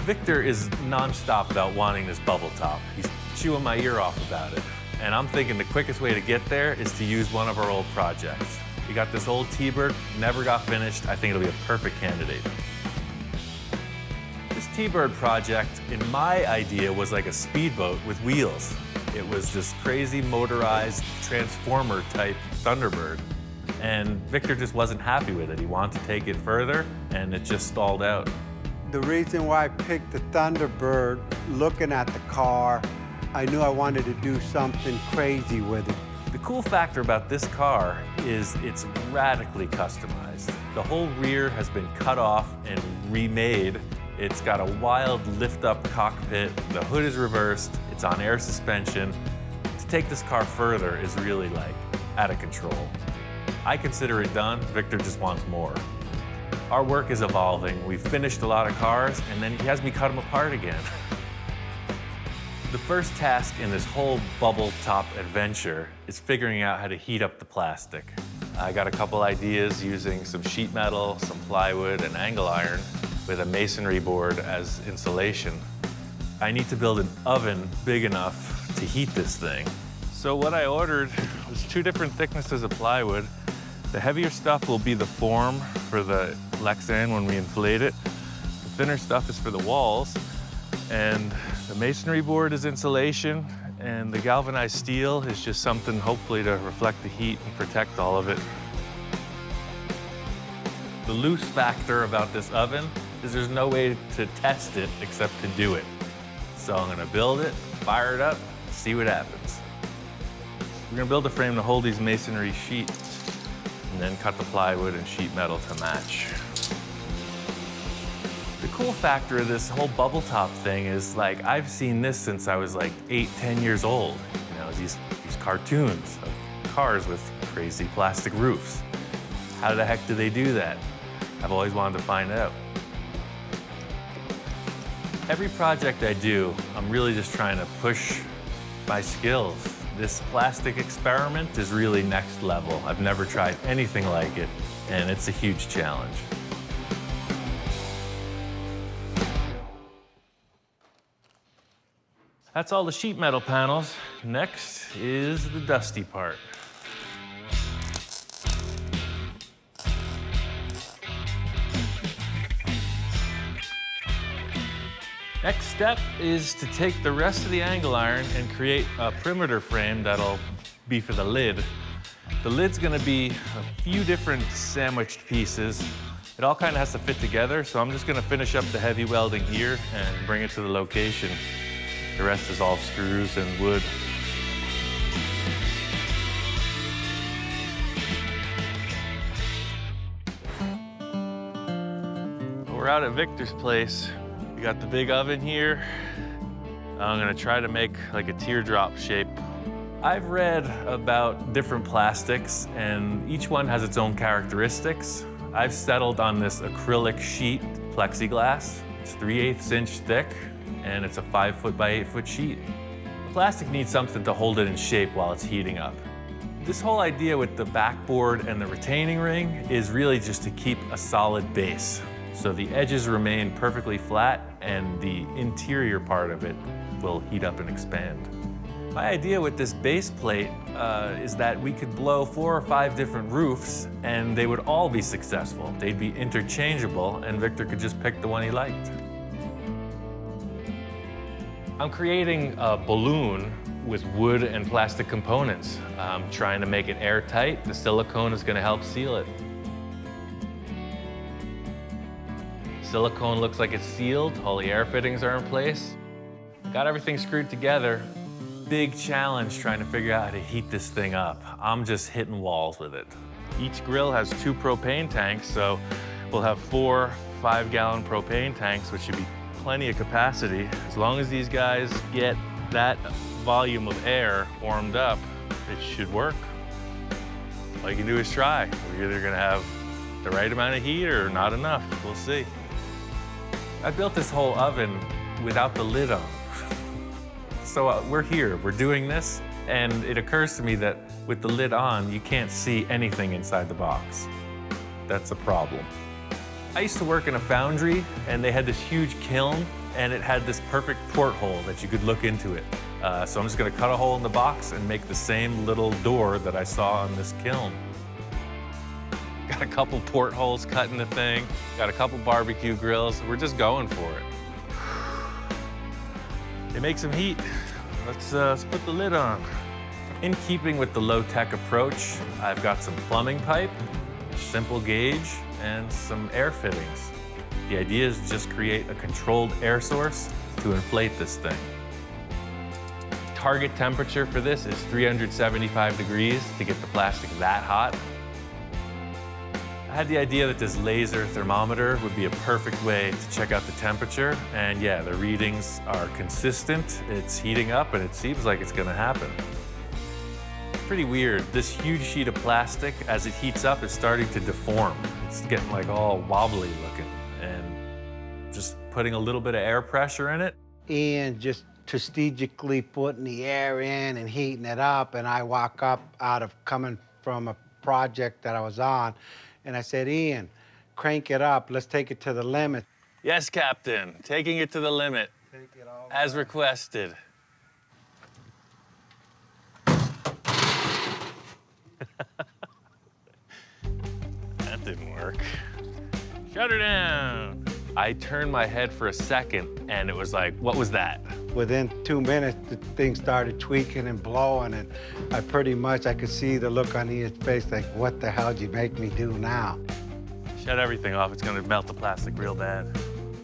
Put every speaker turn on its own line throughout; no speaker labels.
Victor is nonstop about wanting this bubble top. He's chewing my ear off about it. And I'm thinking the quickest way to get there is to use one of our old projects. We got this old T-Bird, never got finished. I think it'll be a perfect candidate. This T-Bird project, in my idea, was like a speedboat with wheels. It was this crazy motorized transformer type Thunderbird. And Victor just wasn't happy with it. He wanted to take it further, and it just stalled out.
The reason why I picked the Thunderbird, looking at the car, I knew I wanted to do something crazy with it.
The cool factor about this car is it's radically customized. The whole rear has been cut off and remade. It's got a wild lift-up cockpit. The hood is reversed. It's on air suspension. To take this car further is really like out of control. I consider it done. Victor just wants more. Our work is evolving. We've finished a lot of cars, and then he has me cut them apart again. The first task in this whole bubble top adventure is figuring out how to heat up the plastic. I got a couple ideas using some sheet metal, some plywood, and angle iron with a masonry board as insulation. I need to build an oven big enough to heat this thing. So what I ordered was 2 different thicknesses of plywood. The heavier stuff will be the form for the Lexan when we inflate it. The thinner stuff is for the walls. And the masonry board is insulation, and the galvanized steel is just something hopefully to reflect the heat and protect all of it. The loose factor about this oven is there's no way to test it except to do it. So I'm gonna build it, fire it up, see what happens. We're gonna build a frame to hold these masonry sheets and then cut the plywood and sheet metal to match. The cool factor of this whole bubble top thing is, like, I've seen this since I was like 8, 10 years old. You know, these cartoons of cars with crazy plastic roofs. How the heck do they do that? I've always wanted to find out. Every project I do, I'm really just trying to push my skills. This plastic experiment is really next level. I've never tried anything like it, and it's a huge challenge. That's all the sheet metal panels. Next is the dusty part. Next step is to take the rest of the angle iron and create a perimeter frame that'll be for the lid. The lid's gonna be a few different sandwiched pieces. It all kind of has to fit together, so I'm just gonna finish up the heavy welding here and bring it to the location. The rest is all screws and wood. We're out at Victor's place. We got the big oven here. I'm gonna try to make like a teardrop shape. I've read about different plastics, and each one has its own characteristics. I've settled on this acrylic sheet plexiglass. It's 3/8 inch thick, and it's a 5 foot by 8 foot sheet. The plastic needs something to hold it in shape while it's heating up. This whole idea with the backboard and the retaining ring is really just to keep a solid base. So the edges remain perfectly flat, and the interior part of it will heat up and expand. My idea with this base plate is that we could blow 4 or 5 different roofs, and they would all be successful. They'd be interchangeable, and Victor could just pick the one he liked. I'm creating a balloon with wood and plastic components. I'm trying to make it airtight. The silicone is going to help seal it. Silicone looks like it's sealed. All the air fittings are in place. Got everything screwed together. Big challenge trying to figure out how to heat this thing up. I'm just hitting walls with it. Each grill has 2 propane tanks, so we'll have 4 5-gallon propane tanks, which should be plenty of capacity. As long as these guys get that volume of air warmed up, it should work. All you can do is try. We're either gonna have the right amount of heat or not enough. We'll see. I built this whole oven without the lid on. So we're here, we're doing this, and it occurs to me that with the lid on, you can't see anything inside the box. That's a problem. I used to work in a foundry, and they had this huge kiln and it had this perfect porthole that you could look into it. So I'm just gonna cut a hole in the box and make the same little door that I saw on this kiln. Got a couple portholes cut in the thing, got a couple barbecue grills. We're just going for it. It makes some heat. Let's put the lid on. In keeping with the low-tech approach, I've got some plumbing pipe, simple gauge, and some air fittings. The idea is to just create a controlled air source to inflate this thing. Target temperature for this is 375 degrees to get the plastic that hot. I had the idea that this laser thermometer would be a perfect way to check out the temperature, and yeah, the readings are consistent, it's heating up, and it seems like it's gonna happen. Pretty weird. This huge sheet of plastic, as it heats up, is starting to deform. It's getting like all wobbly looking, and just putting a little bit of air pressure in it.
Ian just strategically putting the air in and heating it up, and I walk up out of coming from a project that I was on, and I said, Ian, crank it up, let's take it to the limit.
Yes, Captain, taking it to the limit, as requested. That didn't work. Shut her down. I turned my head for a second, and it was like, what was that?
Within 2 minutes, the thing started tweaking and blowing, and I could see the look on Ian's face like, what the hell did you make me do now?
Shut everything off, it's gonna melt the plastic real bad.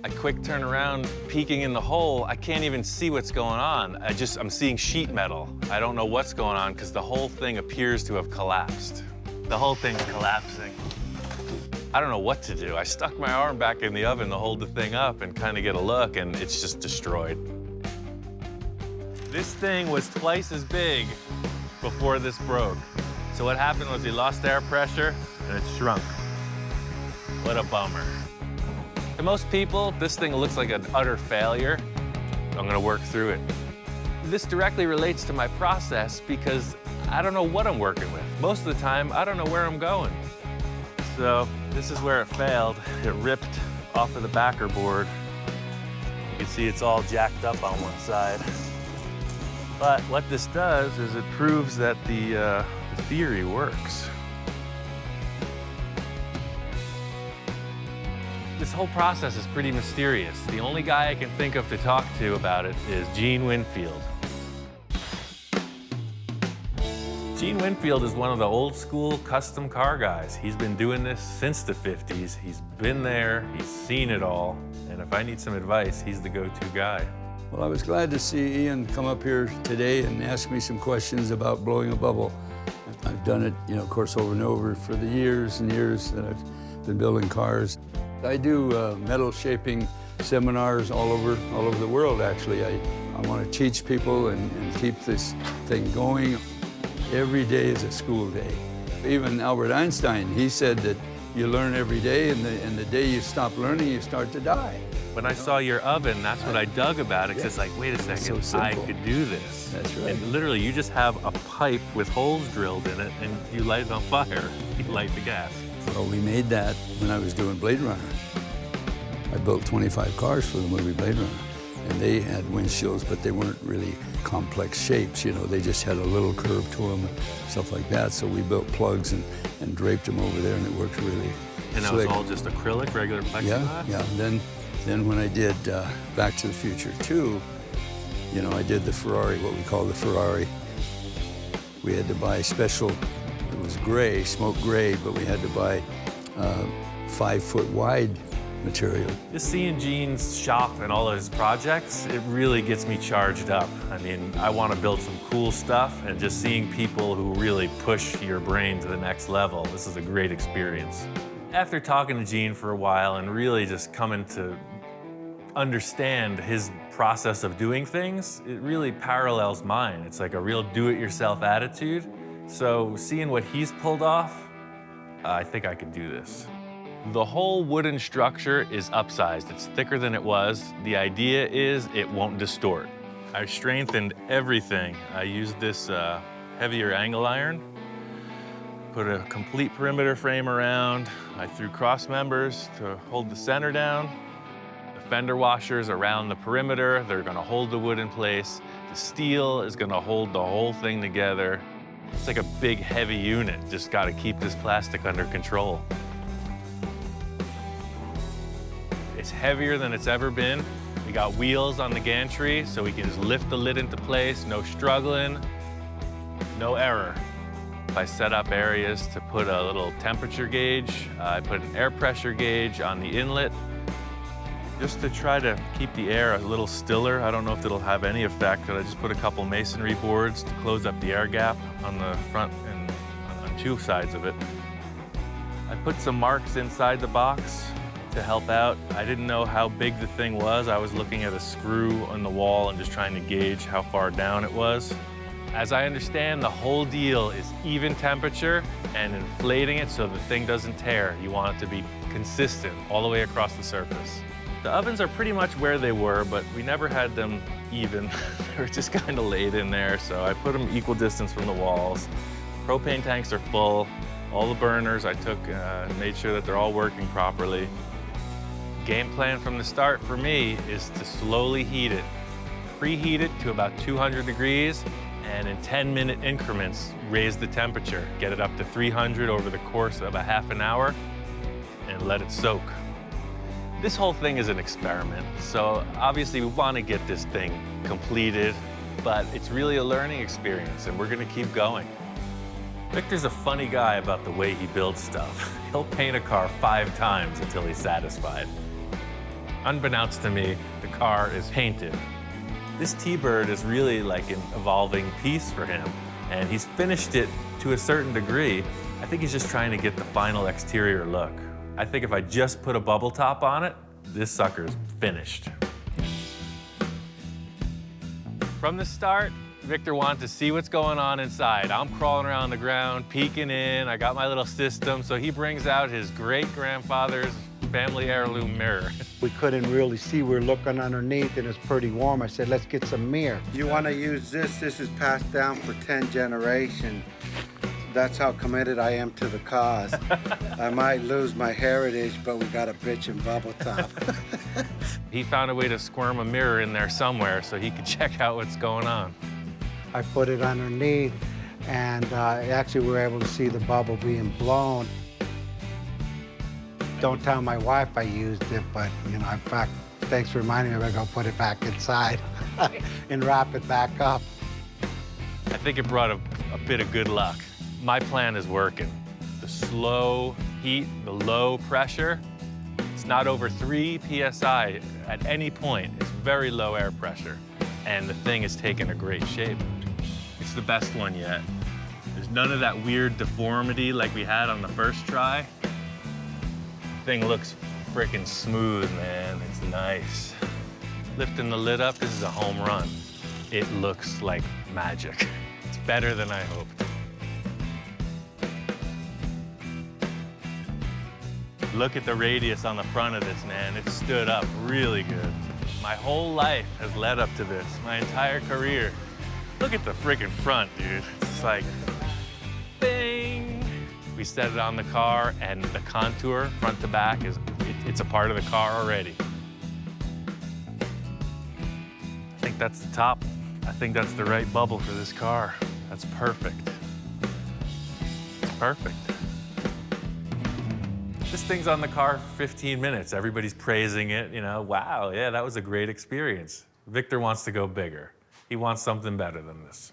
A quick turn around, peeking in the hole, I can't even see what's going on. I'm seeing sheet metal. I don't know what's going on because the whole thing appears to have collapsed. The whole thing's collapsing. I don't know what to do. I stuck my arm back in the oven to hold the thing up and kind of get a look, and it's just destroyed. This thing was twice as big before this broke. So what happened was he lost air pressure and it shrunk. What a bummer. To most people, this thing looks like an utter failure. I'm gonna work through it. This directly relates to my process because I don't know what I'm working with. Most of the time, I don't know where I'm going. So this is where it failed. It ripped off of the backer board. You can see it's all jacked up on one side. But what this does is it proves that the theory works. This whole process is pretty mysterious. The only guy I can think of to talk to about it is Gene Winfield. Gene Winfield is one of the old school custom car guys. He's been doing this since the 50s. He's been there, he's seen it all, and if I need some advice, he's the go-to guy.
Well, I was glad to see Ian come up here today and ask me some questions about blowing a bubble. I've done it, of course, over and over for the years and years that I've been building cars. I do metal shaping seminars all over the world, actually. I want to teach people and keep this thing going. Every day is a school day. Even Albert Einstein, he said that you learn every day, and the day you stop learning, you start to die.
When I saw your oven, that's what I dug about it, because it's like, wait a second,
so
I could do this.
That's right.
And literally, you just have a pipe with holes drilled in it, and you light it on fire. You light the gas.
Well, we made that when I was doing Blade Runner. I built 25 cars for the movie Blade Runner, and they had windshields, but they weren't really complex shapes, they just had a little curve to them and stuff like that. So we built plugs and draped them over there, and it worked really
And that
slick.
was all just acrylic, regular plexiglass?
Yeah. Then when I did Back to the Future 2, I did the Ferrari, what we call the Ferrari. We had to buy special, it was gray, smoke gray, but we had to buy 5 foot wide material.
Just seeing Gene's shop and all of his projects, it really gets me charged up. I mean, I want to build some cool stuff, and just seeing people who really push your brain to the next level, this is a great experience. After talking to Gene for a while and really just coming to understand his process of doing things, it really parallels mine. It's like a real do-it-yourself attitude. So seeing what he's pulled off, I think I could do this. The whole wooden structure is upsized. It's thicker than it was. The idea is it won't distort. I strengthened everything. I used this heavier angle iron, put a complete perimeter frame around. I threw cross members to hold the center down. The fender washers around the perimeter. They're gonna hold the wood in place. The steel is gonna hold the whole thing together. It's like a big, heavy unit. Just gotta keep this plastic under control. It's heavier than it's ever been. We got wheels on the gantry, so we can just lift the lid into place, no struggling, no error. I set up areas to put a little temperature gauge. I put an air pressure gauge on the inlet, just to try to keep the air a little stiller. I don't know if it'll have any effect, but I just put a couple masonry boards to close up the air gap on the front and on two sides of it. I put some marks inside the box to help out. I didn't know how big the thing was. I was looking at a screw on the wall and just trying to gauge how far down it was. As I understand, the whole deal is even temperature and inflating it so the thing doesn't tear. You want it to be consistent all the way across the surface. The ovens are pretty much where they were, but we never had them even. They were just kind of laid in there, so I put them equal distance from the walls. Propane tanks are full. All the burners I took, made sure that they're all working properly. Game plan from the start for me is to slowly heat it. Preheat it to about 200 degrees, and in 10-minute increments, raise the temperature. Get it up to 300 over the course of a half an hour, and let it soak. This whole thing is an experiment, so obviously we want to get this thing completed, but it's really a learning experience, and we're going to keep going. Victor's a funny guy about the way he builds stuff. He'll paint a car 5 times until he's satisfied. Unbeknownst to me, the car is painted. This T-Bird is really like an evolving piece for him, and he's finished it to a certain degree. I think he's just trying to get the final exterior look. I think if I just put a bubble top on it, this sucker's finished. From the start, Victor wanted to see what's going on inside. I'm crawling around the ground, peeking in. I got my little system, so he brings out his great-grandfather's family heirloom mirror.
We couldn't really see. We were looking underneath, and it's pretty warm. I said, let's get some mirror. You want to use this? This is passed down for 10 generations. That's how committed I am to the cause. I might lose my heritage, but we got a bitchin' bubble top.
He found a way to squirm a mirror in there somewhere so he could check out what's going on.
I put it underneath, and actually we were able to see the bubble being blown. Don't tell my wife I used it, but you know, in fact, thanks for reminding me, I'm gonna go put it back inside and wrap it back up.
I think it brought a bit of good luck. My plan is working. The slow heat, the low pressure, it's not over 3 PSI at any point. It's very low air pressure, and the thing is taking a great shape. It's the best one yet. There's none of that weird deformity like we had on the first try. Thing looks freaking smooth, man. It's nice. Lifting the lid up, this is a home run. It looks like magic. It's better than I hoped. Look at the radius on the front of this, man. It stood up really good. My whole life has led up to this, my entire career. Look at the freaking front, dude. It's like, bing. We set it on the car, and the contour, front to back, it's a part of the car already. I think that's the top. I think that's the right bubble for this car. That's perfect. It's perfect. This thing's on the car for 15 minutes. Everybody's praising it, you know, wow, yeah, that was a great experience. Victor wants to go bigger. He wants something better than this.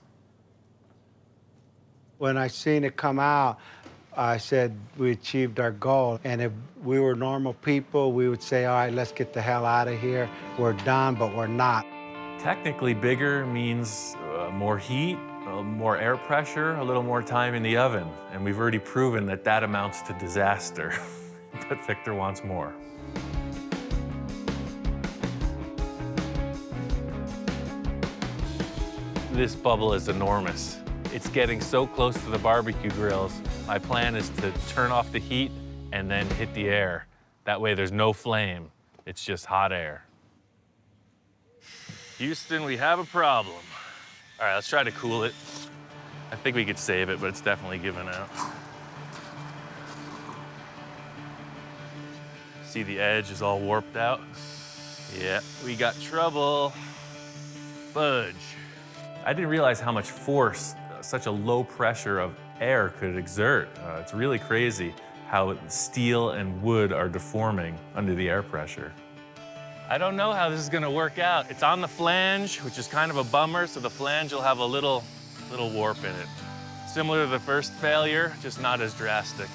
When I seen it come out, I said we achieved our goal. And if we were normal people, we would say, all right, let's get the hell out of here. We're done, but we're not.
Technically, bigger means more heat, more air pressure, a little more time in the oven. And we've already proven that that amounts to disaster. But Victor wants more. This bubble is enormous. It's getting so close to the barbecue grills. My plan is to turn off the heat and then hit the air. That way there's no flame. It's just hot air. Houston, we have a problem. All right, let's try to cool it. I think we could save it, but it's definitely giving out. See, the edge is all warped out. Yeah, we got trouble. Fudge. I didn't realize how much force such a low pressure of air could exert. It's really crazy how steel and wood are deforming under the air pressure. I don't know how this is gonna work out. It's on the flange, which is kind of a bummer, so the flange will have a little warp in it. Similar to the first failure, just not as drastic.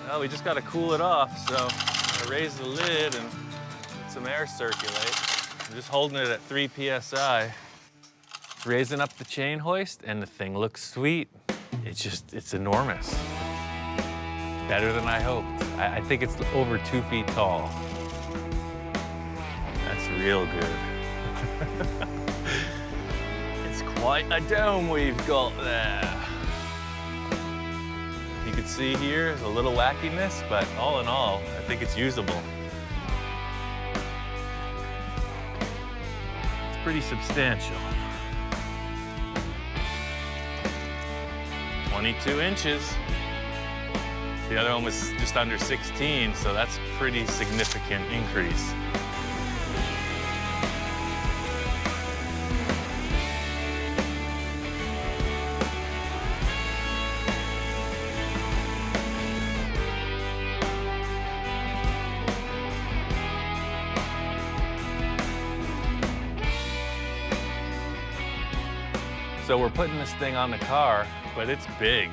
Well, we just gotta cool it off, so I'm gonna raise the lid and let some air circulate. I'm just holding it at 3 PSI. Raising up the chain hoist, and the thing looks sweet. It's enormous. Better than I hoped. I think it's over 2 feet tall. That's real good. It's quite a dome we've got there. You can see here, there's a little wackiness, but all in all, I think it's usable. It's pretty substantial. 22 inches. The other one was just under 16, so that's a pretty significant increase. So we're putting this thing on the car, but it's big.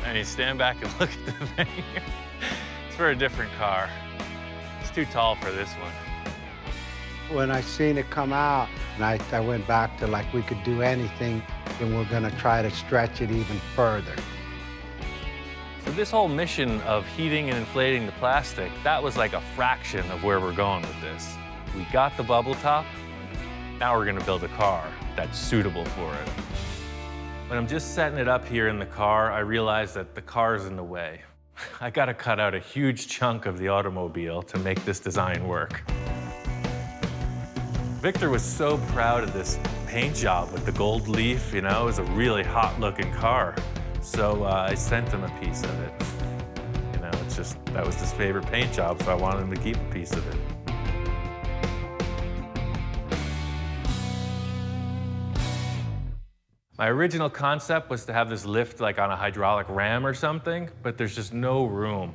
I mean, stand back and look at the thing. It's for a different car. It's too tall for this one.
When I seen it come out, and I went back to like, we could do anything, and we're gonna try to stretch it even further.
So this whole mission of heating and inflating the plastic, that was like a fraction of where we're going with this. We got the bubble top, now we're gonna build a car that's suitable for it. When I'm just setting it up here in the car, I realize that the car's in the way. I gotta cut out a huge chunk of the automobile to make this design work. Victor was so proud of this paint job with the gold leaf, you know, it was a really hot looking car. So I sent him a piece of it. You know, it's just, that was his favorite paint job, so I wanted him to keep a piece of it. My original concept was to have this lift like on a hydraulic ram or something, but there's just no room.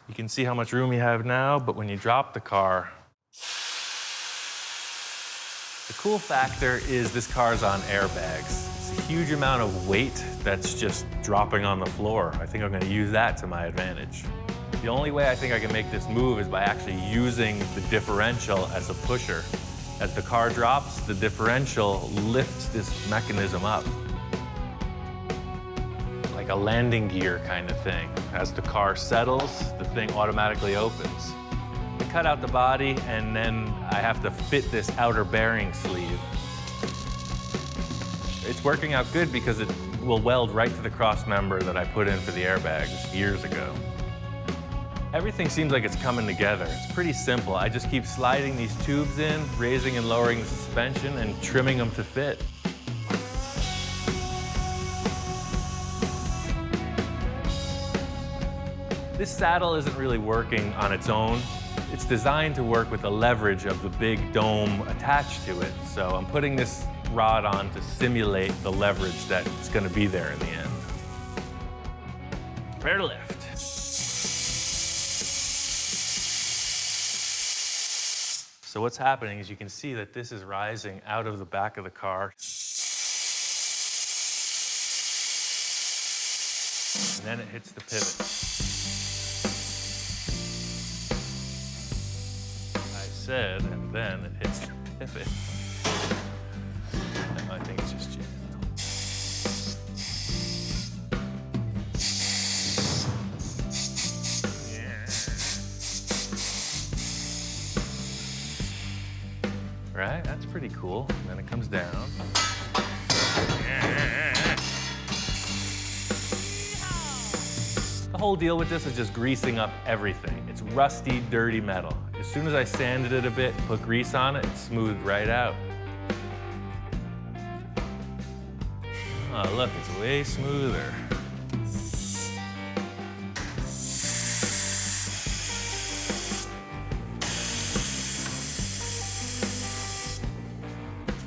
You can see how much room you have now, but when you drop the car, the cool factor is this car's on airbags. It's a huge amount of weight that's just dropping on the floor. I think I'm gonna use that to my advantage. The only way I think I can make this move is by actually using the differential as a pusher. As the car drops, the differential lifts this mechanism up. Like a landing gear kind of thing. As the car settles, the thing automatically opens. I cut out the body, and then I have to fit this outer bearing sleeve. It's working out good because it will weld right to the cross member that I put in for the airbags years ago. Everything seems like it's coming together. It's pretty simple. I just keep sliding these tubes in, raising and lowering the suspension, and trimming them to fit. This saddle isn't really working on its own. It's designed to work with the leverage of the big dome attached to it. So I'm putting this rod on to simulate the leverage that's gonna be there in the end. Prepare to lift. So what's happening is you can see that this is rising out of the back of the car. And then it hits the pivot. I said, and then it hits the pivot. No, I think it's just jammed. Right? That's pretty cool. And then it comes down. The whole deal with this is just greasing up everything. It's rusty, dirty metal. As soon as I sanded it a bit, put grease on it, it smoothed right out. Oh, look, it's way smoother.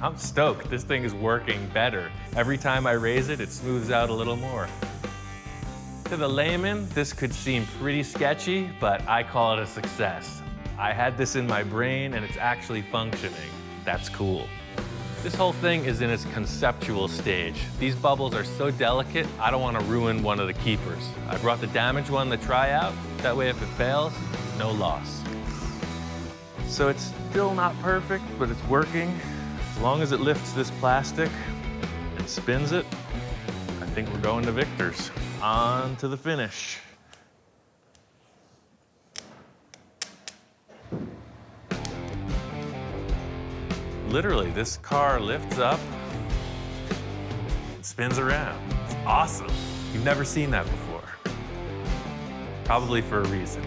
I'm stoked. This thing is working better. Every time I raise it, it smooths out a little more. To the layman, this could seem pretty sketchy, but I call it a success. I had this in my brain and it's actually functioning. That's cool. This whole thing is in its conceptual stage. These bubbles are so delicate, I don't want to ruin one of the keepers. I brought the damaged one to try out. That way if it fails, no loss. So it's still not perfect, but it's working. As long as it lifts this plastic and spins it, I think we're going to victors. On to the finish. Literally, this car lifts up and spins around. It's awesome. You've never seen that before. Probably for a reason.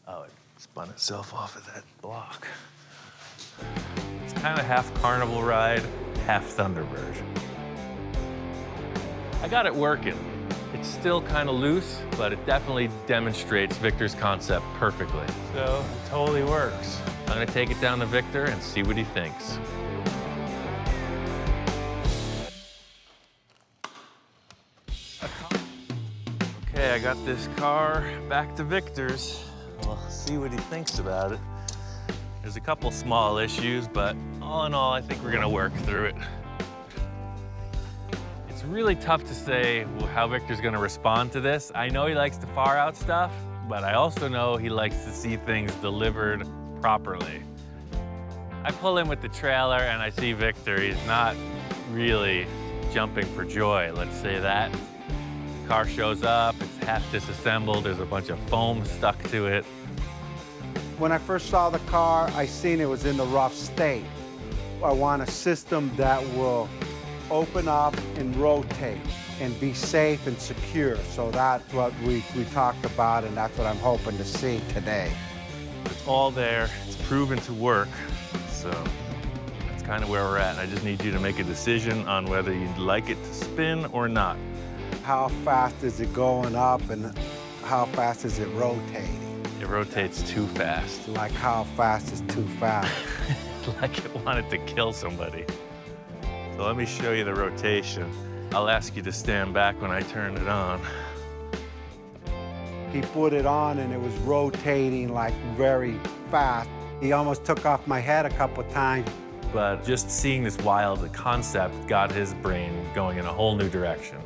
Oh, it spun itself off of that block. It's kind of half carnival ride, half Thunderbird. I got it working. It's still kind of loose, but it definitely demonstrates Victor's concept perfectly. So it totally works. I'm gonna take it down to Victor and see what he thinks. Okay, I got this car back to Victor's. We'll see what he thinks about it. There's a couple small issues, but all in all, I think we're gonna work through it. It's really tough to say how Victor's gonna respond to this. I know he likes to far out stuff, but I also know he likes to see things delivered properly. I pull in with the trailer and I see Victor. He's not really jumping for joy, let's say that. The car shows up, it's half disassembled, there's a bunch of foam stuck to it.
When I first saw the car, I seen it was in the rough state. I want a system that will open up and rotate and be safe and secure. So that's what we talked about, and that's what I'm hoping to see today.
It's all there, it's proven to work, so that's kind of where we're at. I just need you to make a decision on whether you'd like it to spin or not.
How fast is it going up and how fast is it rotating?
It rotates too fast.
Like how fast is too fast?
Like it wanted to kill somebody. So let me show you the rotation. I'll ask you to stand back when I turn it on.
He put it on and it was rotating like very fast. He almost took off my head a couple times.
But just seeing this wild concept got his brain going in a whole new direction.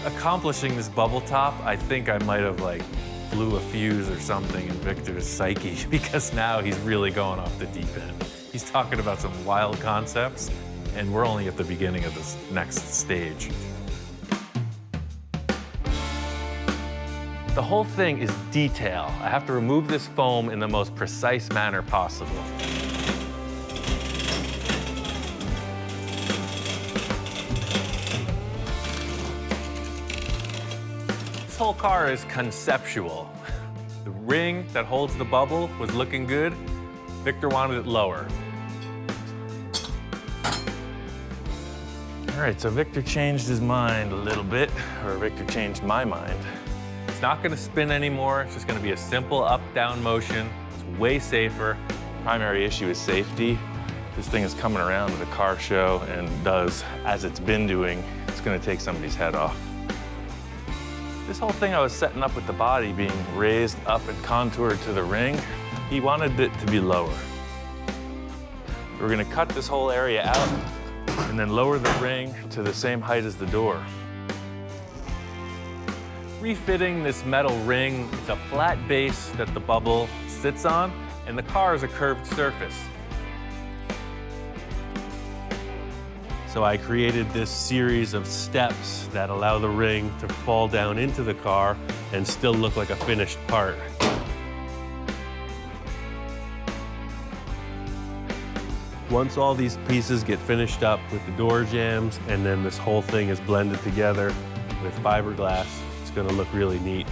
Accomplishing this bubble top, I think I might have like blew a fuse or something in Victor's psyche because now he's really going off the deep end. He's talking about some wild concepts and we're only at the beginning of this next stage. The whole thing is detail. I have to remove this foam in the most precise manner possible. This whole car is conceptual. The ring that holds the bubble was looking good. Victor wanted it lower. All right, so Victor changed his mind a little bit, or Victor changed my mind. It's not gonna spin anymore. It's just gonna be a simple up-down motion. It's way safer. Primary issue is safety. This thing is coming around to the car show and does as it's been doing. It's gonna take somebody's head off. This whole thing I was setting up with the body being raised up and contoured to the ring, he wanted it to be lower. We're gonna cut this whole area out and then lower the ring to the same height as the door. Refitting this metal ring, it's a flat base that the bubble sits on, and the car is a curved surface. So I created this series of steps that allow the ring to fall down into the car and still look like a finished part. Once all these pieces get finished up with the door jambs and then this whole thing is blended together with fiberglass, it's gonna look really neat.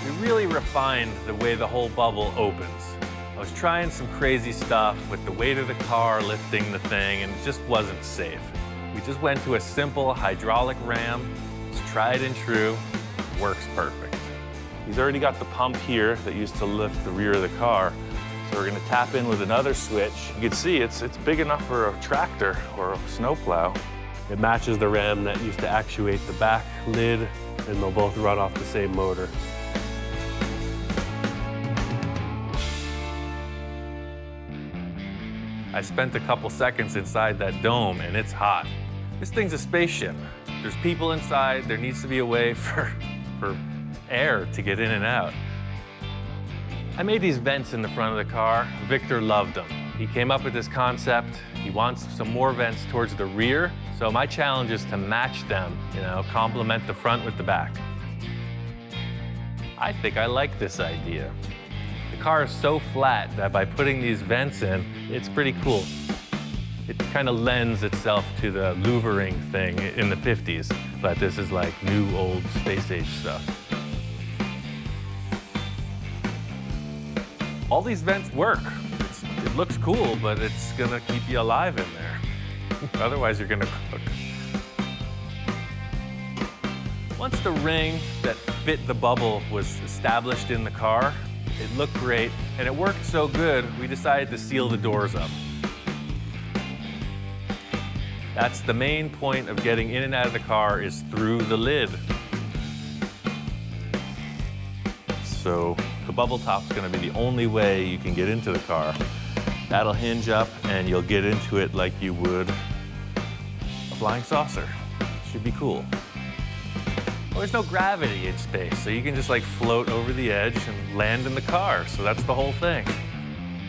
We really refined the way the whole bubble opens. I was trying some crazy stuff with the weight of the car lifting the thing, and it just wasn't safe. We just went to a simple hydraulic ram. It's tried and true, works perfect. He's already got the pump here that used to lift the rear of the car. So we're gonna tap in with another switch. You can see it's big enough for a tractor or a snowplow.
It matches the ram that used to actuate the back lid, and they'll both run off the same motor.
I spent a couple seconds inside that dome, and it's hot. This thing's a spaceship. There's people inside. There needs to be a way for air to get in and out. I made these vents in the front of the car. Victor loved them. He came up with this concept. He wants some more vents towards the rear. So my challenge is to match them, complement the front with the back. I think I like this idea. The car is so flat that by putting these vents in, it's pretty cool. It kind of lends itself to the louvering thing in the 50s, but this is like new, old space age stuff. All these vents work. It looks cool, but it's gonna keep you alive in there. Otherwise, you're gonna cook. Once the ring that fit the bubble was established in the car, it looked great, and it worked so good, we decided to seal the doors up. That's the main point of getting in and out of the car, is through the lid. So the bubble top's gonna be the only way you can get into the car. That'll hinge up and you'll get into it like you would a flying saucer. Should be cool. Well, there's no gravity in space, so you can just like float over the edge and land in the car. So that's the whole thing.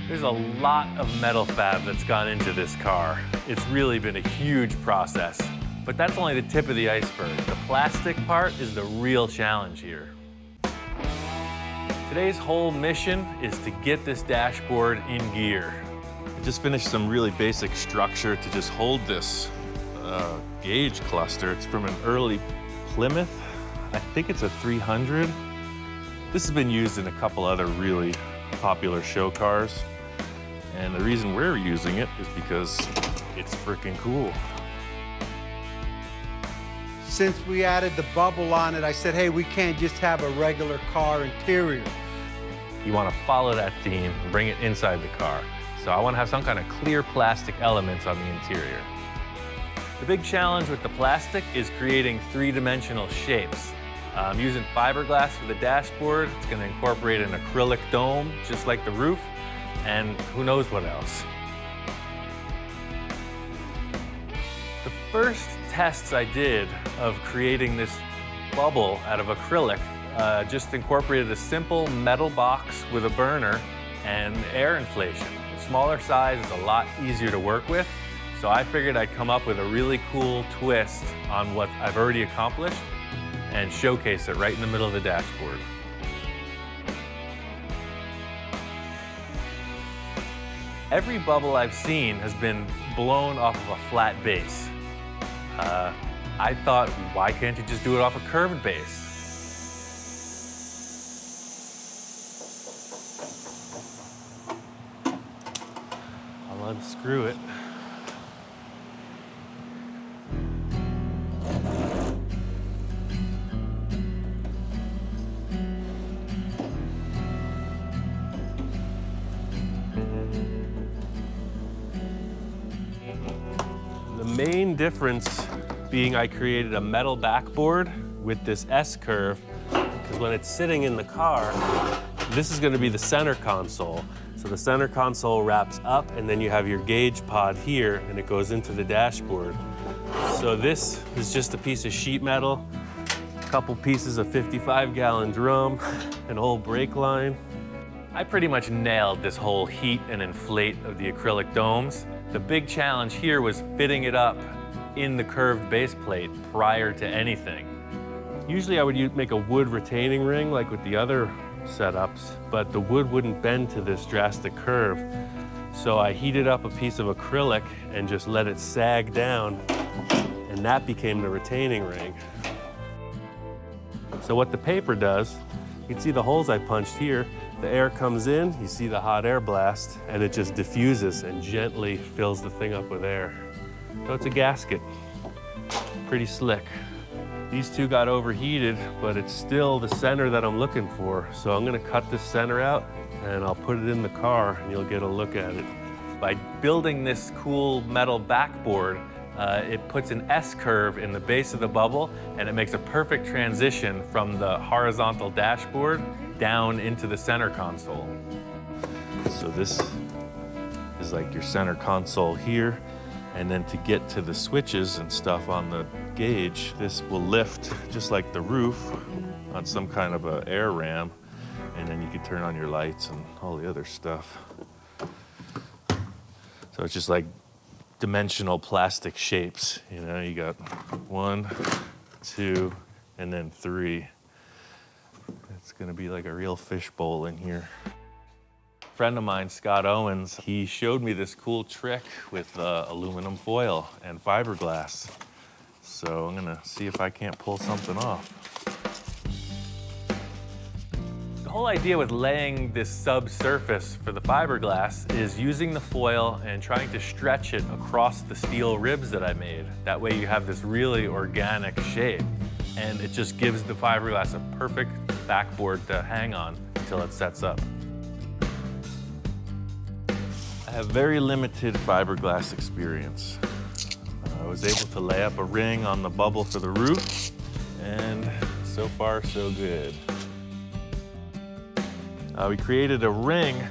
There's a lot of metal fab that's gone into this car. It's really been a huge process, but that's only the tip of the iceberg. The plastic part is the real challenge here. Today's whole mission is to get this dashboard in gear. I just finished some really basic structure to just hold this gauge cluster. It's from an early Plymouth. I think it's a 300. This has been used in a couple other really popular show cars. And the reason we're using it is because it's freaking cool.
Since we added the bubble on it, I said, hey, we can't just have a regular car interior.
You want to follow that theme and bring it inside the car. So I want to have some kind of clear plastic elements on the interior. The big challenge with the plastic is creating three-dimensional shapes. I'm using fiberglass for the dashboard. It's going to incorporate an acrylic dome, just like the roof, and who knows what else. The first tests I did of creating this bubble out of acrylic just incorporated a simple metal box with a burner and air inflation. The smaller size is a lot easier to work with, so I figured I'd come up with a really cool twist on what I've already accomplished and showcase it right in the middle of the dashboard. Every bubble I've seen has been blown off of a flat base. I thought, why can't you just do it off a curved base? I'll unscrew it. The main difference being I created a metal backboard with this S-curve, because when it's sitting in the car, this is going to be the center console. So the center console wraps up, and then you have your gauge pod here, and it goes into the dashboard. So this is just a piece of sheet metal, a couple pieces of 55-gallon drum, an old brake line. I pretty much nailed this whole heat and inflate of the acrylic domes. The big challenge here was fitting it up in the curved base plate prior to anything. Usually I would make a wood retaining ring like with the other setups, but the wood wouldn't bend to this drastic curve. So I heated up a piece of acrylic and just let it sag down, and that became the retaining ring. So what the paper does, you can see the holes I punched here,
The air comes in, you see the hot air blast, and it just diffuses and gently fills the thing up with air. So it's a gasket. Pretty slick. These two got overheated, but it's still the center that I'm looking for. So I'm gonna cut this center out and I'll put it in the car and you'll get a look at it.
By building this cool metal backboard, it puts an S-curve in the base of the bubble and it makes a perfect transition from the horizontal dashboard down into the center console. So this is like your center console here. And then to get to the switches and stuff on the gauge, this will lift just like the roof on some kind of a air ram. And then you can turn on your lights and all the other stuff. So it's just like dimensional plastic shapes. You know, you got 1, 2, and then 3. It's gonna be like a real fishbowl in here. Friend of mine, Scott Owens, he showed me this cool trick with aluminum foil and fiberglass. So I'm gonna see if I can't pull something off. The whole idea with laying this subsurface for the fiberglass is using the foil and trying to stretch it across the steel ribs that I made. That way you have this really organic shape. And it just gives the fiberglass a perfect backboard to hang on until it sets up. I have very limited fiberglass experience. I was able to lay up a ring on the bubble for the roof, and so far so good. We created a ring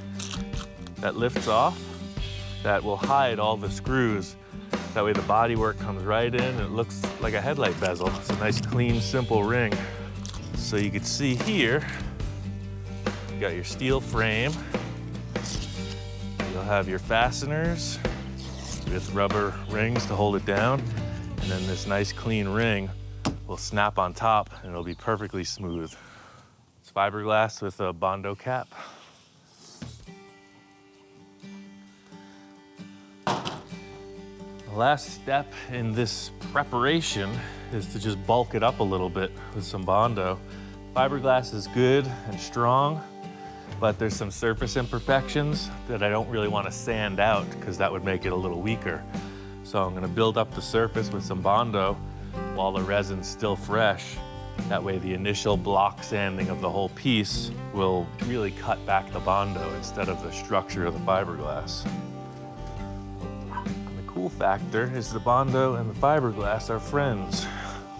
that lifts off that will hide all the screws. That way the bodywork comes right in and it looks like a headlight bezel. It's a nice, clean, simple ring. So you can see here, you got your steel frame. You'll have your fasteners with rubber rings to hold it down. And then this nice clean ring will snap on top and it'll be perfectly smooth. It's fiberglass with a Bondo cap. The last step in this preparation is to just bulk it up a little bit with some Bondo. Fiberglass is good and strong, but there's some surface imperfections that I don't really want to sand out because that would make it a little weaker. So I'm going to build up the surface with some Bondo while the resin's still fresh. That way the initial block sanding of the whole piece will really cut back the Bondo instead of the structure of the fiberglass. And the cool factor is the Bondo and the fiberglass are friends.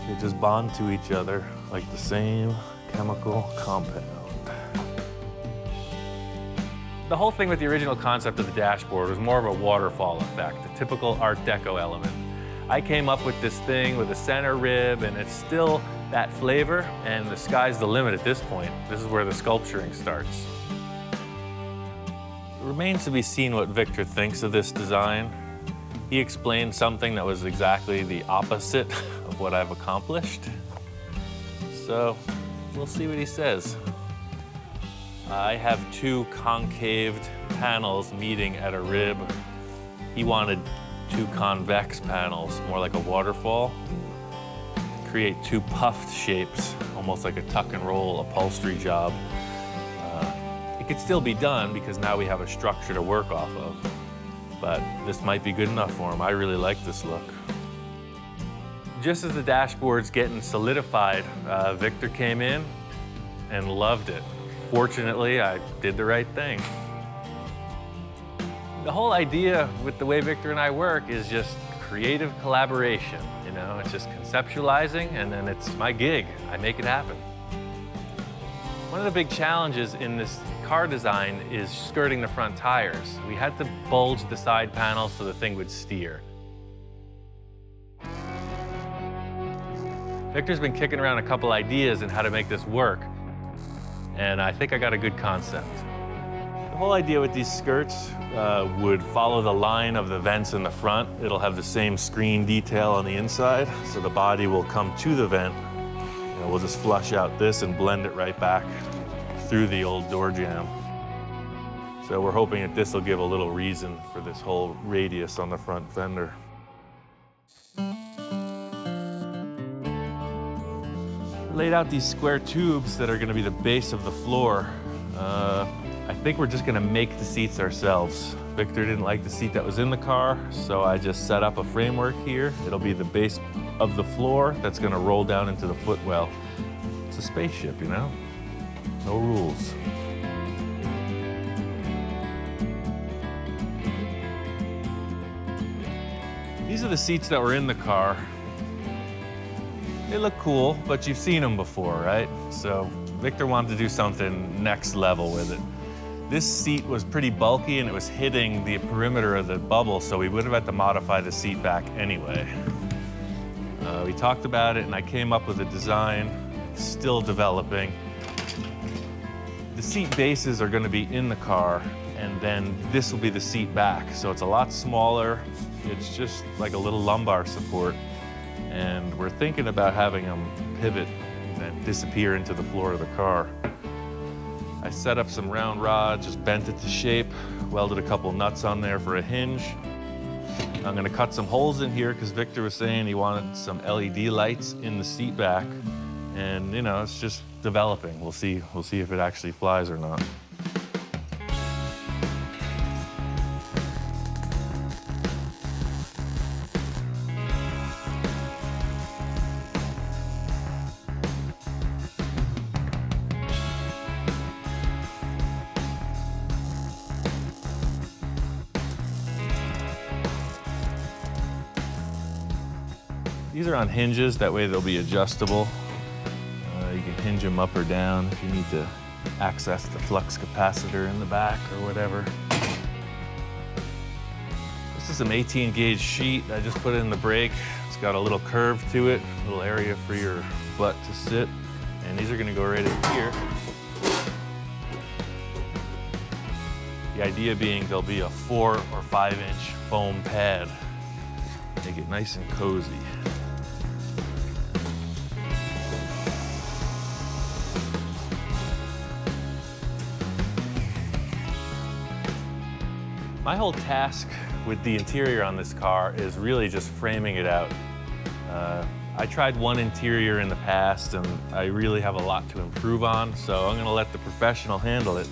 They just bond to each other like the same chemical compound. The whole thing with the original concept of the dashboard was more of a waterfall effect, a typical Art Deco element. I came up with this thing with a center rib, and it's still that flavor, and the sky's the limit at this point. This is where the sculpturing starts. It remains to be seen what Victor thinks of this design. He explained something that was exactly the opposite of what I've accomplished. So we'll see what he says. I have 2 concaved panels meeting at a rib. He wanted 2 convex panels, more like a waterfall. Create 2 puffed shapes, almost like a tuck and roll upholstery job. It could still be done because now we have a structure to work off of. But this might be good enough for him. I really like this look. Just as the dashboard's getting solidified, Victor came in and loved it. Fortunately, I did the right thing. The whole idea with the way Victor and I work is just creative collaboration. You know, it's just conceptualizing and then it's my gig. I make it happen. One of the big challenges in this car design is skirting the front tires. We had to bulge the side panels so the thing would steer. Victor's been kicking around a couple ideas on how to make this work, and I think I got a good concept. The whole idea with these skirts would follow the line of the vents in the front. It'll have the same screen detail on the inside, so the body will come to the vent. You know, we'll just flush out this and blend it right back through the old door jamb. So we're hoping that this will give a little reason for this whole radius on the front fender. Laid out these square tubes that are going to be the base of the floor. I think we're just gonna make the seats ourselves. Victor didn't like the seat that was in the car, so I just set up a framework here. It'll be the base of the floor that's gonna roll down into the footwell. It's a spaceship, you know? No rules. These are the seats that were in the car. They look cool, but you've seen them before, right? So Victor wanted to do something next level with it. This seat was pretty bulky and it was hitting the perimeter of the bubble, so we would have had to modify the seat back anyway. We talked about it and I came up with a design, still developing. The seat bases are gonna be in the car, and then this will be the seat back. So it's a lot smaller. It's just like a little lumbar support. And we're thinking about having them pivot and disappear into the floor of the car. I set up some round rods, just bent it to shape, welded a couple nuts on there for a hinge. I'm gonna cut some holes in here because Victor was saying he wanted some LED lights in the seat back. And you know, it's just developing. We'll see if it actually flies or not. These are on hinges, that way they'll be adjustable. You can hinge them up or down if you need to access the flux capacitor in the back or whatever. This is some 18 gauge sheet. I just put it in the brake. It's got a little curve to it, a little area for your butt to sit. And these are gonna go right in here. The idea being there'll be a 4 or 5 inch foam pad. Make it nice and cozy. My whole task with the interior on this car is really just framing it out. I tried one interior in the past and I really have a lot to improve on, so I'm gonna let the professional handle it.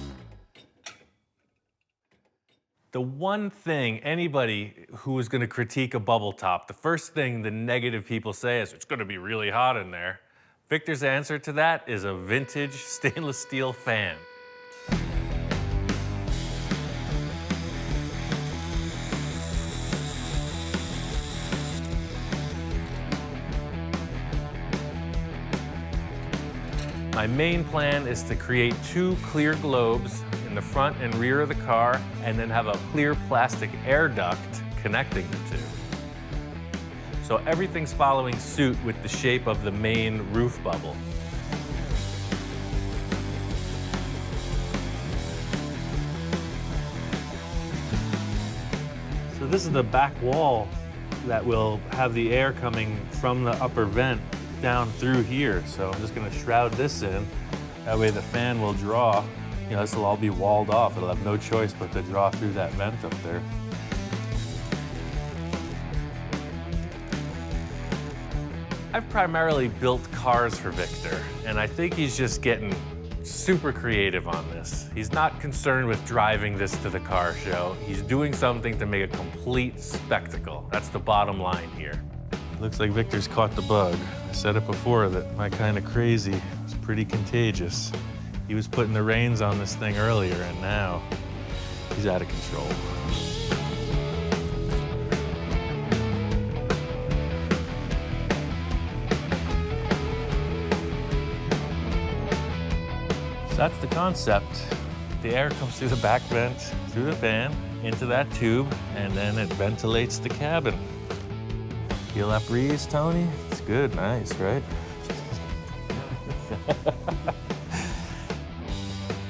The one thing anybody who is gonna critique a bubble top, the first thing the negative people say is, it's gonna be really hot in there. Victor's answer to that is a vintage stainless steel fan. My main plan is to create 2 clear globes in the front and rear of the car, and then have a clear plastic air duct connecting the 2. So everything's following suit with the shape of the main roof bubble. So this is the back wall that will have the air coming from the upper vent down through here. So I'm just gonna shroud this in. That way the fan will draw. You know, this will all be walled off. It'll have no choice but to draw through that vent up there. I've primarily built cars for Victor, and I think he's just getting super creative on this. He's not concerned with driving this to the car show. He's doing something to make a complete spectacle. That's the bottom line here. Looks like Victor's caught the bug. I said it before that my kind of crazy was pretty contagious. He was putting the reins on this thing earlier, and now he's out of control. So that's the concept. The air comes through the back vent, through the fan, into that tube, and then it ventilates the cabin. Feel that breeze, Tony? It's good, nice, right?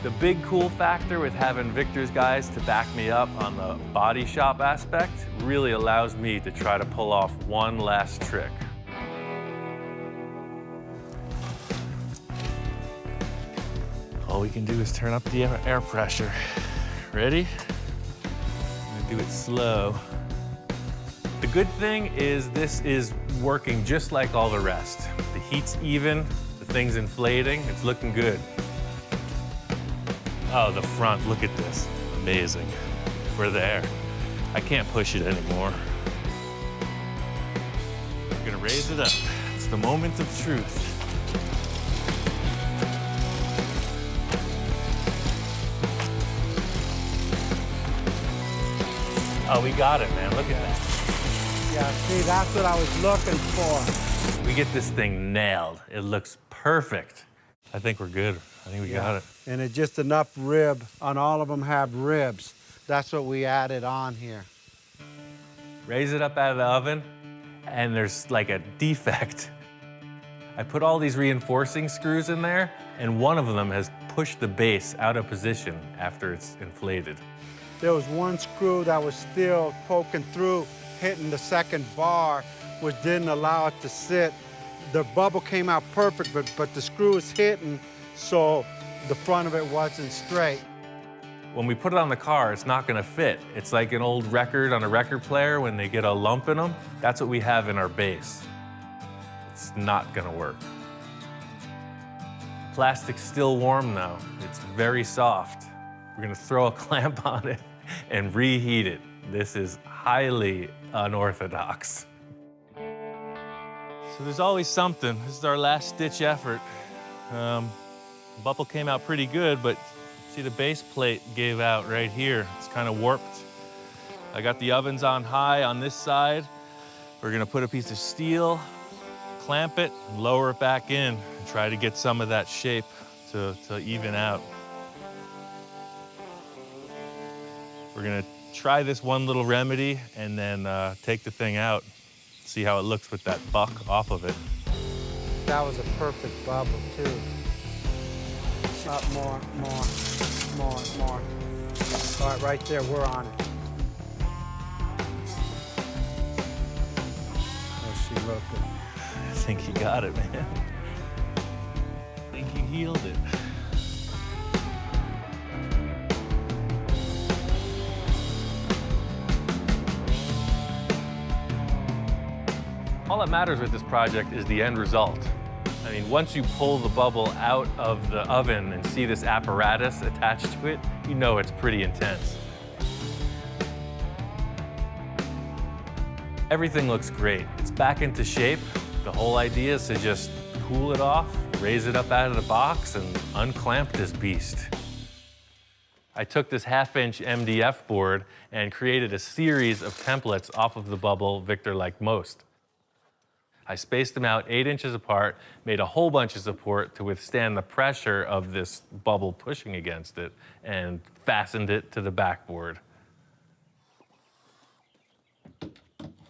The big cool factor with having Victor's guys to back me up on the body shop aspect really allows me to try to pull off one last trick. All we can do is turn up the air pressure. Ready? I'm gonna do it slow. The good thing is this is working just like all the rest. The heat's even, the thing's inflating, it's looking good.
Oh, the front, look at this. Amazing. We're there. I can't push it anymore. We're gonna raise it up. It's the moment of truth. Oh, we got it, man. Look at that.
Yeah, see, that's what I was looking for.
We get this thing nailed. It looks perfect.
I think we're good. I think we got it.
And it's just enough rib, on all of them have ribs. That's what we added on here.
Raise it up out of the oven, and there's like a defect. I put all these reinforcing screws in there, and one of them has pushed the base out of position after it's inflated.
There was one screw that was still poking through, hitting the second bar, which didn't allow it to sit. The bubble came out perfect, but the screw was hitting, so the front of it wasn't straight.
When we put it on the car, it's not gonna fit. It's like an old record on a record player when they get a lump in them. That's what we have in our base. It's not gonna work. Plastic's still warm though. It's very soft. We're gonna throw a clamp on it and reheat it. This is highly unorthodox.
So there's always something. This is our last ditch effort. The bubble came out pretty good, but see the base plate gave out right here. It's kind of warped. I got the ovens on high on this side. We're gonna put a piece of steel, clamp it, and lower it back in, and try to get some of that shape to even out. We're gonna try this one little remedy and then take the thing out, see how it looks with that buck off of it.
That was a perfect bubble too. Up more. All right, right there, we're on it. How's she looking?
I think you got it, man. I think you healed it.
All that matters with this project is the end result. I mean, once you pull the bubble out of the oven and see this apparatus attached to it, you know it's pretty intense. Everything looks great. It's back into shape. The whole idea is to just cool it off, raise it up out of the box, and unclamp this beast. I took this 1/2-inch MDF board and created a series of templates off of the bubble Victor liked most. I spaced them out 8 inches apart, made a whole bunch of support to withstand the pressure of this bubble pushing against it, and fastened it to the backboard.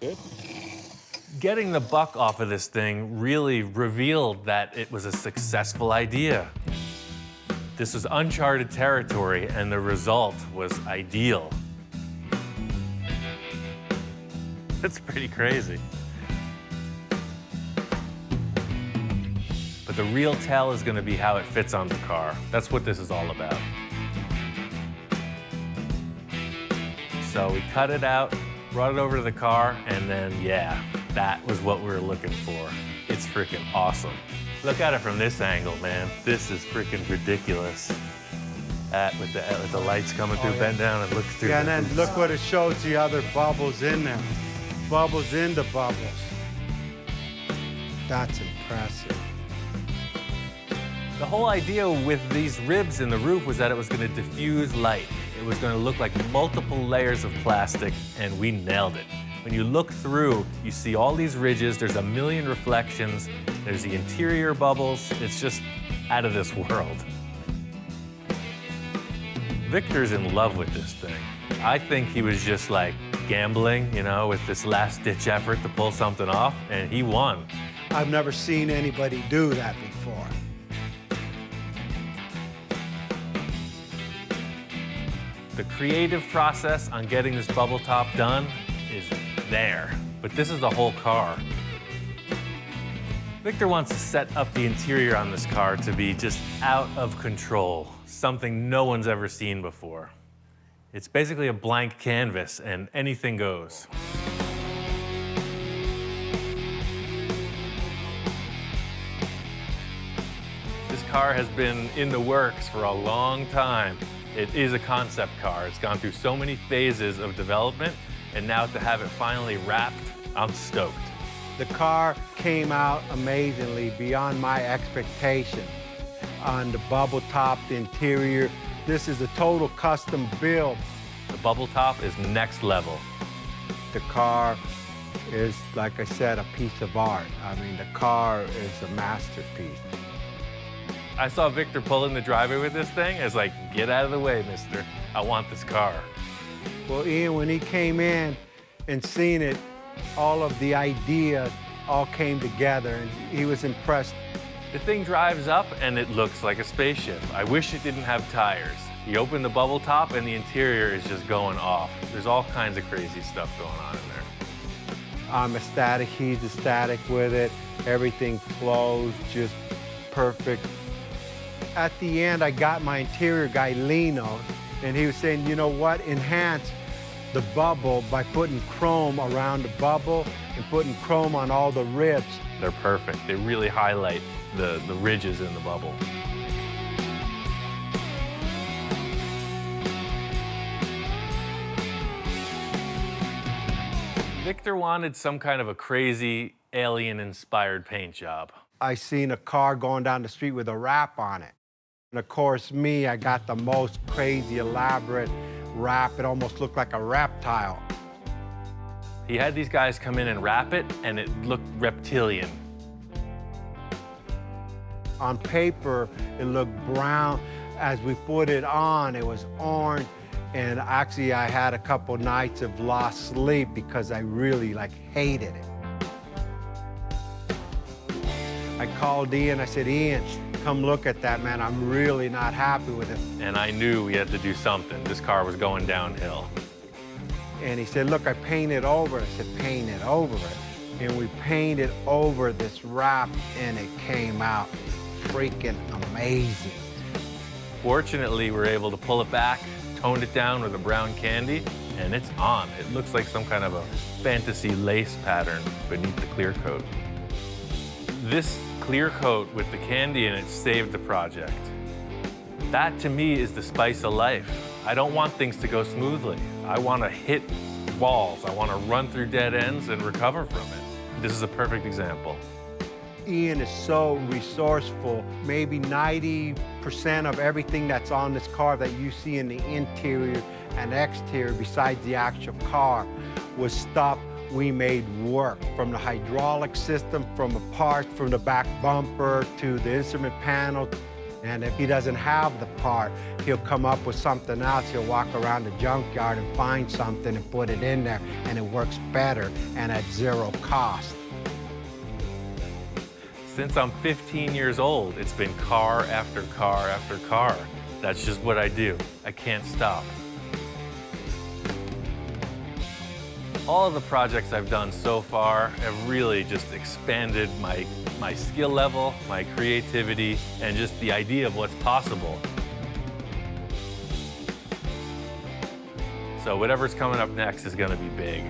Good. Getting the buck off of this thing really revealed that it was a successful idea. This was uncharted territory, and the result was ideal. That's pretty crazy. But the real tell is gonna be how it fits on the car. That's what this is all about. So we cut it out, brought it over to the car, and then, yeah, that was what we were looking for. It's freaking awesome. Look at it from this angle, man. This is freaking ridiculous. That with the lights coming through, bend down and look through.
Yeah, and then look what it shows, the other bubbles in there. Bubbles in the bubbles. That's impressive.
The whole idea with these ribs in the roof was that it was gonna diffuse light. It was gonna look like multiple layers of plastic, and we nailed it. When you look through, you see all these ridges, there's a million reflections, there's the interior bubbles, it's just out of this world. Victor's in love with this thing. I think he was just like gambling, you know, with this last ditch effort to pull something off, and he won.
I've never seen anybody do that before.
The creative process on getting this bubble top done is there, but this is the whole car. Victor wants to set up the interior on this car to be just out of control, something no one's ever seen before. It's basically a blank canvas and anything goes. car has been in the works for a long time. It is a concept car. It's gone through so many phases of development, and now to have it finally wrapped, I'm stoked.
The car came out amazingly beyond my expectation. On the bubble top, the interior, this is a total custom build.
The bubble top is next level.
The car is, like I said, a piece of art. I mean, the car is a masterpiece.
I saw Victor pull in the driveway with this thing. I was like, get out of the way, mister. I want this car.
Well, Ian, when he came in and seen it, all of the idea all came together, and he was impressed.
The thing drives up and it looks like a spaceship. I wish it didn't have tires. You open the bubble top and the interior is just going off. There's all kinds of crazy stuff going on in there.
I'm ecstatic, he's ecstatic with it. Everything flows just perfect. At the end, I got my interior guy, Lino, and he was saying, you know what, enhance the bubble by putting chrome around the bubble and putting chrome on all the ribs.
They're perfect. They really highlight the ridges in the bubble. Victor wanted some kind of a crazy alien-inspired paint job.
I seen a car going down the street with a wrap on it. And of course, me, I got the most crazy, elaborate wrap. It almost looked like a reptile.
He had these guys come in and wrap it, and it looked reptilian.
On paper, it looked brown. As we put it on, it was orange. And actually, I had a couple nights of lost sleep because I really hated it. I called Ian, I said, Ian, come look at that, man. I'm really not happy with it.
And I knew we had to do something. This car was going downhill.
And he said, look, I painted over it. I said, paint it over it. And we painted over this wrap, and it came out freaking amazing.
Fortunately, we were able to pull it back, toned it down with a brown candy, and it's on. It looks like some kind of a fantasy lace pattern beneath the clear coat. This clear coat with the candy in it saved the project. That, to me, is the spice of life. I don't want things to go smoothly. I want to hit walls. I want to run through dead ends and recover from it. This is a perfect example.
Ian is so resourceful. Maybe 90% of everything that's on this car that you see in the interior and exterior, besides the actual car, was stuff we made work. From the hydraulic system, from the parts, from the back bumper to the instrument panel. And if he doesn't have the part, he'll come up with something else. He'll walk around the junkyard and find something and put it in there, and it works better and at zero cost.
Since I'm 15 years old, it's been car after car after car. That's just what I do. I can't stop. All of the projects I've done so far have really just expanded my skill level, my creativity, and just the idea of what's possible. So whatever's coming up next is gonna be big.